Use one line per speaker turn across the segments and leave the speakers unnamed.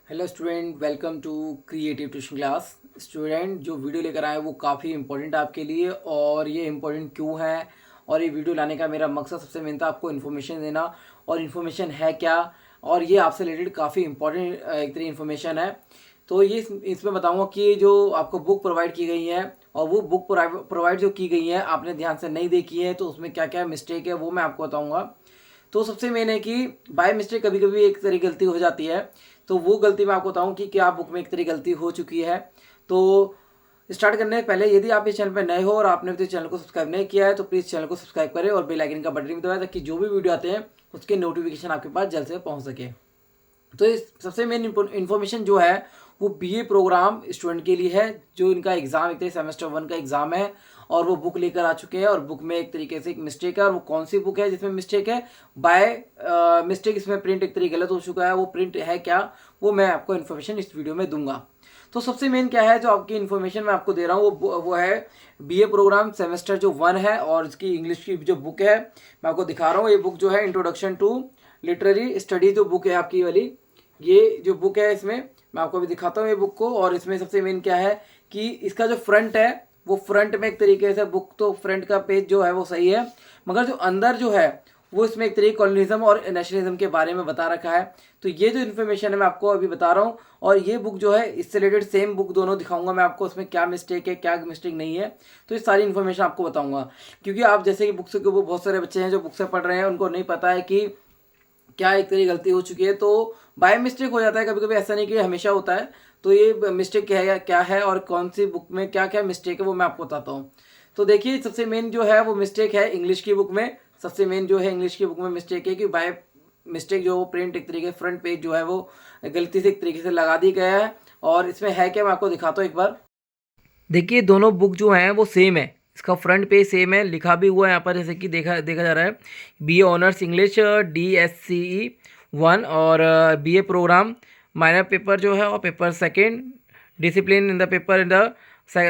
Hello student, welcome to creative tuition class. Student, जो video लेकर आए वो काफ़ी इंपॉर्टेंट है आपके लिए। और ये इम्पोर्टेंट क्यों है और ये वीडियो लाने का मेरा मकसद सबसे मेन था आपको इन्फॉर्मेशन देना। और इन्फॉर्मेशन है क्या, और ये आपसे रिलेटेड काफ़ी इंपॉर्टेंट एक तरीके इन्फॉर्मेशन है। तो ये इसमें बताऊंगा कि जो आपको बुक प्रोवाइड की गई है और वो बुक प्रोवाइड जो की गई है आपने ध्यान से नहीं देखी है तो उसमें क्या क्या मिस्टेक है वो मैं आपको बताऊंगा। तो सबसे मेन है कि बाय मिस्टेक कभी कभी एक तरह की गलती हो जाती है। तो वो गलती मैं आपको बताऊं कि क्या बुक में एक तरह की गलती हो चुकी है। तो स्टार्ट करने से पहले यदि आप इस चैनल पर नए हो और आपने तो चैनल को सब्सक्राइब नहीं किया है तो प्लीज़ चैनल को सब्सक्राइब करें और बेल आइकन का बटन भी दबाएं ताकि जो भी वीडियो आते हैं उसके नोटिफिकेशन आपके पास जल्द से पहुंच सके। तो इस सबसे मेन इन्फॉर्मेशन जो है वो बीए प्रोग्राम स्टूडेंट के लिए है, जो इनका एग्ज़ाम एक सेमेस्टर 1 का एग्ज़ाम है। और वो बुक लेकर आ चुके हैं और बुक में एक तरीके से एक मिस्टेक है। और वो कौन सी बुक है जिसमें मिस्टेक है? बाय मिस्टेक इसमें प्रिंट एक तरीके गलत हो चुका है। वो प्रिंट है क्या, वो मैं आपको इन्फॉर्मेशन इस वीडियो में दूंगा। तो सबसे मेन क्या है जो आपकी इन्फॉर्मेशन मैं आपको दे रहा हूँ वो है बीए प्रोग्राम सेमेस्टर जो 1 है। और इसकी इंग्लिश की जो बुक है मैं आपको दिखा रहा हूँ। ये बुक जो है इंट्रोडक्शन टू लिटरेरी स्टडी जो बुक है आपकी वाली, ये जो बुक है इसमें मैं आपको अभी दिखाता हूँ ये बुक को। और इसमें सबसे मेन क्या है कि इसका जो फ्रंट है वो फ्रंट में एक तरीके से बुक तो फ्रंट का पेज जो है वो सही है, मगर जो अंदर जो है वो इसमें एक तरीके कॉलोनिज्म और नेशनलिज्म के बारे में बता रखा है। तो ये जो इन्फॉर्मेशन है मैं आपको अभी बता रहा हूँ। और ये बुक जो है इससे रिलेटेड सेम बुक दोनों दिखाऊंगा मैं आपको, उसमें क्या मिस्टेक है क्या मिस्टेक नहीं है। तो ये सारी इन्फॉर्मेशन आपको बताऊंगा, क्योंकि आप जैसे कि बुक से बहुत सारे बच्चे हैं जो बुक से पढ़ रहे हैं, उनको नहीं पता है कि क्या एक तरीके गलती हो चुकी है। तो बाय मिस्टेक हो जाता है कभी कभी, ऐसा नहीं कि हमेशा होता है। तो ये मिस्टेक क्या है और कौन सी बुक में क्या क्या मिस्टेक है वो मैं आपको बताता हूँ। तो देखिए, सबसे मेन जो है वो मिस्टेक है इंग्लिश की बुक में। सबसे मेन जो है इंग्लिश की बुक में मिस्टेक है कि बाय मिस्टेक जो प्रिंट एक तरीके फ्रंट पेज जो है वो गलती से एक तरीके से लगा दी गया है। और इसमें है क्या मैं आपको दिखाता हूँ एक बार। देखिए, दोनों बुक जो हैं वो सेम है। इसका फ्रंट पेज सेम है, लिखा भी हुआ है यहाँ पर, जैसे कि देखा देखा जा रहा है B A honours English DSCE 1। और B A programme minor paper जो है और paper second discipline in the paper in the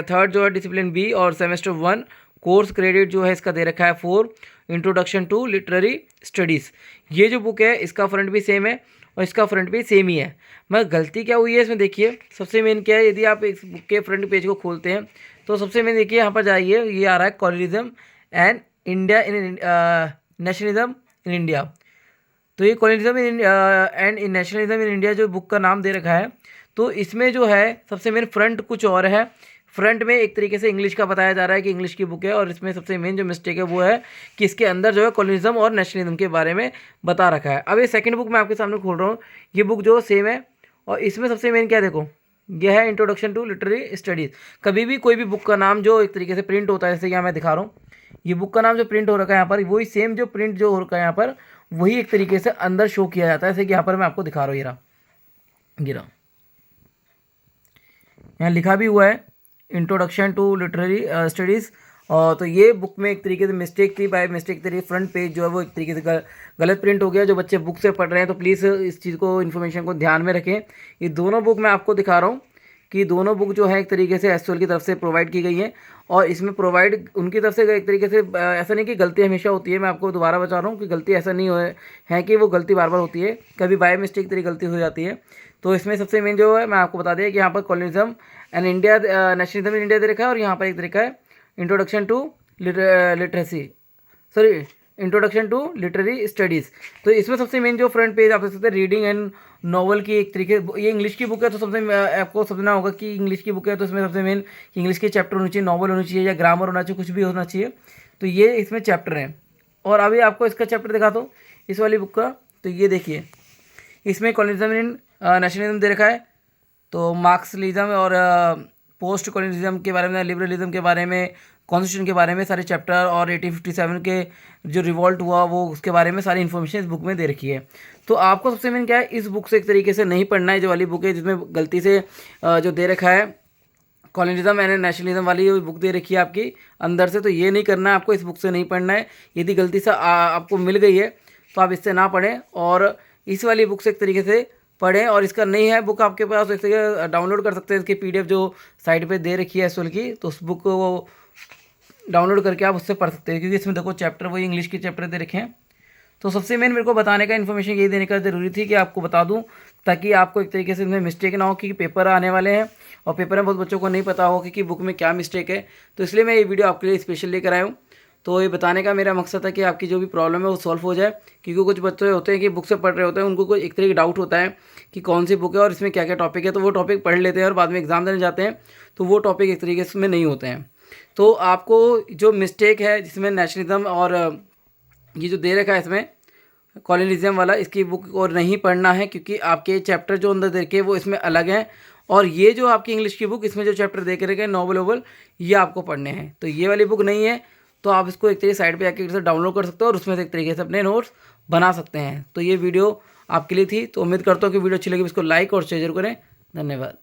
third जो है डिसिप्लिन बी। और सेमेस्टर 1 कोर्स क्रेडिट जो है इसका दे रखा है 4। इंट्रोडक्शन टू लिटरेरी स्टडीज़, ये जो बुक है इसका फ्रंट भी सेम है और इसका फ्रंट भी सेम ही है। मगर गलती क्या हुई है इसमें देखिए, सबसे मेन क्या है, यदि आप इस बुक के फ्रंट पेज को खोलते हैं तो सबसे मेन देखिए यहाँ पर जाइए, ये आ रहा है colonialism and India in nationalism in India. तो ये colonialism and nationalism in India जो बुक का नाम दे रखा है, तो इसमें जो है सबसे मेन फ्रंट कुछ और है। फ्रंट में एक तरीके से इंग्लिश का बताया जा रहा है कि इंग्लिश की बुक है, और इसमें सबसे मेन जो मिस्टेक है वो है कि इसके अंदर जो है कॉलोनिज्म और नेशनलिज्म के बारे में बता रखा है। अब ये सेकंड बुक मैं आपके सामने खोल रहा हूँ, ये बुक जो सेम है। और इसमें सबसे मेन क्या है, देखो यह है इंट्रोडक्शन टू लिटरेरी स्टडीज़। कभी भी कोई भी बुक का नाम जो एक तरीके से प्रिंट होता है, जैसे यहाँ मैं दिखा रहा हूँ, ये बुक का नाम जो प्रिंट हो रखा है यहाँ पर, वही सेम जो प्रिंट जो हो रखा है यहाँ पर, वही एक तरीके से अंदर शो किया जाता है। जैसे कि यहाँ पर मैं आपको दिखा रहा हूँ, ये रहा, यहाँ लिखा भी हुआ है इंट्रोडक्शन टू लिटरेरी स्टडीज़। और तो ये बुक में एक तरीके से मिस्टेक थी, बाय मिस्टेक तरीके फ्रंट पेज जो है वो एक तरीके से गलत प्रिंट हो गया। जो बच्चे बुक से पढ़ रहे हैं तो प्लीज़ इस चीज़ को इन्फॉर्मेशन को ध्यान में रखें। ये दोनों बुक मैं आपको दिखा रहा हूँ कि दोनों बुक जो है एक तरीके से एसएल की तरफ से प्रोवाइड की गई है। और इसमें प्रोवाइड उनकी तरफ से एक तरीके से ऐसा नहीं कि गलती हमेशा होती है, मैं आपको दोबारा बता रहा हूँ कि गलती ऐसा नहीं है कि वो गलती बार बार होती है, कभी बाय मिस्टेक तरीके गलती हो जाती है। तो इसमें सबसे मेन जो है मैं आपको बता दिया कि यहाँ पर colonialism and India nationalism in India दे रखा है, और यहाँ पर एक तरीका है introduction to literacy, sorry introduction to literary studies. तो इसमें सबसे मेन जो फ्रंट पेज आप देख सकते हैं रीडिंग एंड नॉवल की एक तरीके, ये इंग्लिश की बुक है तो सबसे आपको समझना होगा कि इंग्लिश की बुक है तो इसमें सबसे मेन इंग्लिश के चैप्टर होने चाहिए, नॉवल होनी चाहिए या ग्रामर होना चाहिए, कुछ भी होना चाहिए। तो ये इसमें चैप्टर हैं। और अभी आपको इसका चैप्टर दिखाता हूँ इस वाली बुक का। तो ये देखिए, इसमें कॉलोनिज्म इन नेशनलिज्म दे रखा है, तो मार्क्सलिज्म और पोस्ट कॉलोनिज्म के बारे में, लिबरलिज्म के बारे में, कॉन्स्टिट्यूशन के बारे में सारे चैप्टर, और 1857 के जो रिवॉल्ट हुआ वो उसके बारे में सारी इन्फॉर्मेशन इस बुक में दे रखी है। तो आपको सबसे मेन क्या है, इस बुक से एक तरीके से नहीं पढ़ना है, जो वाली बुक है जिसमें गलती से जो दे रखा है कॉलोनिज्म एंड नेशनलिज्म वाली बुक दे रखी है आपकी अंदर से, तो ये नहीं करना है आपको, इस बुक से नहीं पढ़ना है। यदि गलती से आपको मिल गई है तो आप इससे ना पढ़ें और इस वाली बुक से एक तरीके से पढ़ें। और इसका नहीं है बुक आपके पास तो एक डाउनलोड कर सकते हैं, इसकी PDF जो साइट पे दे रखी है एसएल की, तो उस बुक को डाउनलोड करके आप उससे पढ़ सकते हैं, क्योंकि इसमें देखो चैप्टर वही इंग्लिश के चैप्टर दे रखे हैं। तो सबसे मेन मेरे को बताने का इन्फॉर्मेशन यही देने का ज़रूरी थी कि आपको बता दूं, ताकि आपको एक तरीके से इसमें मिस्टेक ना हो, क्योंकि पेपर आने वाले हैं और पेपर में बहुत बच्चों को नहीं पता हो कि बुक में क्या मिस्टेक है। तो इसलिए मैं ये वीडियो आपके लिए स्पेशल लेकर आया हूँ। तो ये बताने का मेरा मकसद था कि आपकी जो भी प्रॉब्लम है वो सॉल्व हो जाए, क्योंकि कुछ बच्चे होते हैं कि बुक से पढ़ रहे होते हैं, उनको कोई एक तरीके डाउट होता है कि कौन सी बुक है और इसमें क्या क्या टॉपिक है, तो वो टॉपिक पढ़ लेते हैं और बाद में एग्जाम देने जाते हैं तो वो टॉपिक एक तरीके से नहीं होते हैं। तो आपको जो मिस्टेक है जिसमें नेशनलिज्म और ये जो दे रखा है इसमें कॉलोनिज्म वाला, इसकी बुक और नहीं पढ़ना है, क्योंकि आपके चैप्टर जो अंदर देखे वो इसमें अलग हैं और ये जो आपकी इंग्लिश की बुक इसमें जो चैप्टर देखे रखे नॉवल वोवल ये आपको पढ़ने हैं। तो ये वाली बुक नहीं है, तो आप इसको एक तरीके साइड पे आके से डाउनलोड कर सकते हो और उसमें से एक तरीके से अपने नोट्स बना सकते हैं। तो ये वीडियो आपके लिए थी, तो उम्मीद करता हूँ कि वीडियो अच्छी लगी, इसको लाइक और शेयर करें। धन्यवाद।